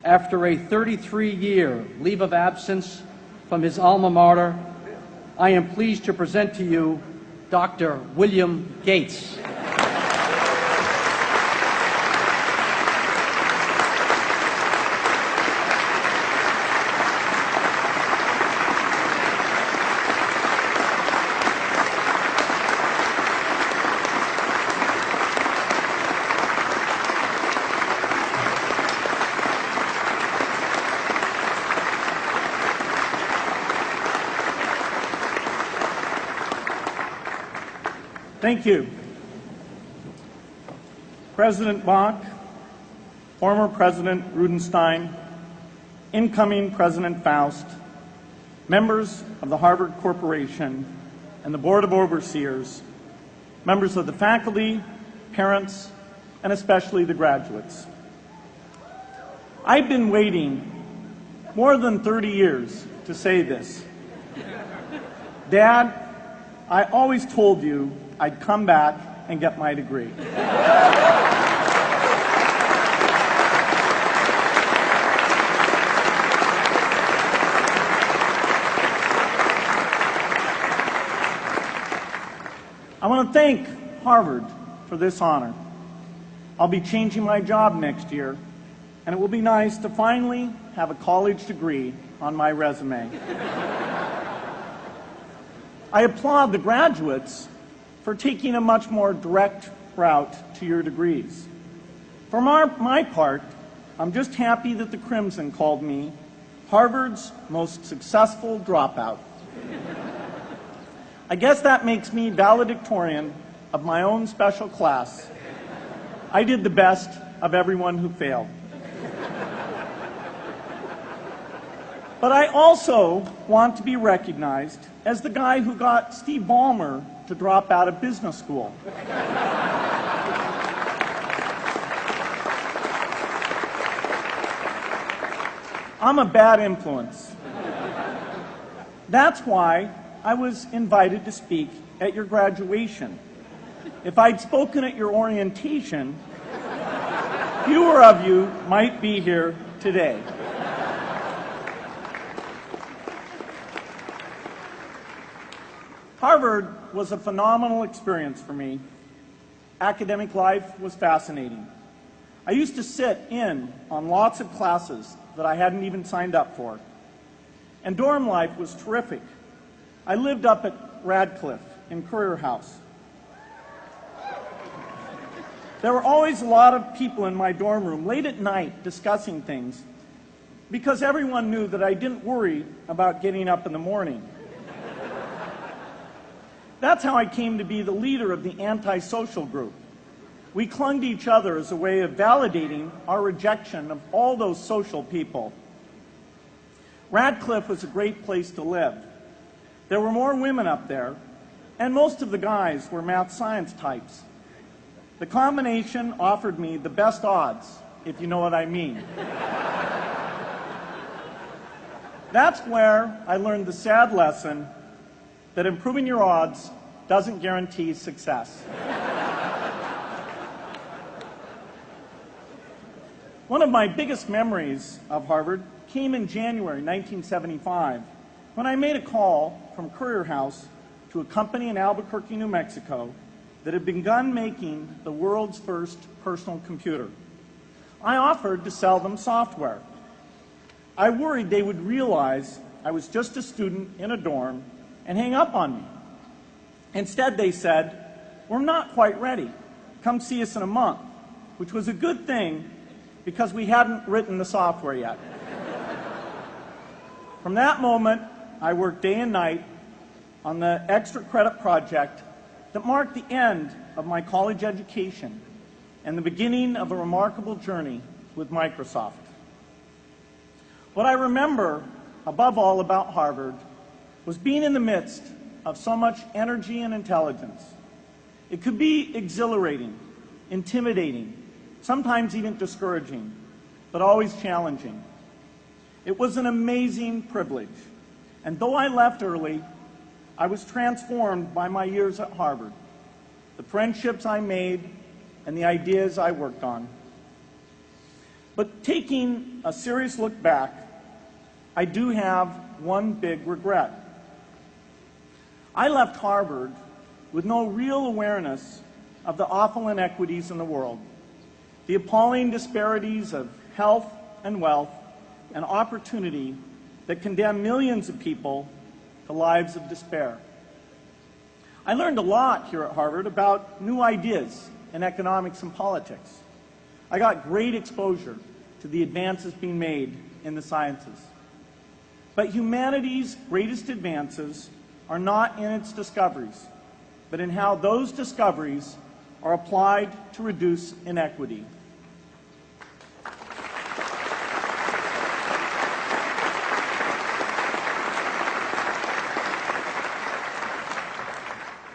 After a 33-year leave of absence from his alma mater, I am pleased to present to you Dr. William Gates. Thank you. President Bach, former President Rudenstein, incoming President Faust, members of the Harvard Corporation and the Board of Overseers, members of the faculty, parents, and especially the graduates. I've been waiting more than 30 years to say this. Dad, I always told you I'd come back and get my degree. I want to thank Harvard for this honor. I'll be changing my job next year, and it will be nice to finally have a college degree on my resume. I applaud the graduates for taking a much more direct route to your degrees. For my part, I'm just happy that the Crimson called me Harvard's most successful dropout. I guess that makes me valedictorian of my own special class. I did the best of everyone who failed. But I also want to be recognized as the guy who got Steve Ballmer to drop out of business school. I'm a bad influence. That's why I was invited to speak at your graduation. If I'd spoken at your orientation, fewer of you might be here today. Harvard was a phenomenal experience for me. Academic life was fascinating. I used to sit in on lots of classes that I hadn't even signed up for. And dorm life was terrific. I lived up at Radcliffe in Currier House. There were always a lot of people in my dorm room late at night discussing things because everyone knew that I didn't worry about getting up in the morning. That's how I came to be the leader of the antisocial group. We clung to each other as a way of validating our rejection of all those social people. Radcliffe was a great place to live. There were more women up there, and most of the guys were math science types. The combination offered me the best odds, if you know what I mean. That's where I learned the sad lesson that improving your odds doesn't guarantee success. One of my biggest memories of Harvard came in January 1975 when I made a call from Currier House to a company in Albuquerque, New Mexico that had begun making the world's first personal computer. I offered to sell them software. I worried they would realize I was just a student in a dorm and hang up on me. Instead, they said, "We're not quite ready. Come see us in a month," which was a good thing because we hadn't written the software yet. From that moment, I worked day and night on the extra credit project that marked the end of my college education and the beginning of a remarkable journey with Microsoft. What I remember above all about Harvard was being in the midst of so much energy and intelligence. It could be exhilarating, intimidating, sometimes even discouraging, but always challenging. It was an amazing privilege, and though I left early, I was transformed by my years at Harvard, the friendships I made, and the ideas I worked on. But taking a serious look back, I do have one big regret. I left Harvard with no real awareness of the awful inequities in the world, the appalling disparities of health and wealth and opportunity that condemn millions of people to lives of despair. I learned a lot here at Harvard about new ideas in economics and politics. I got great exposure to the advances being made in the sciences. But humanity's greatest advances are not in its discoveries, but in how those discoveries are applied to reduce inequity.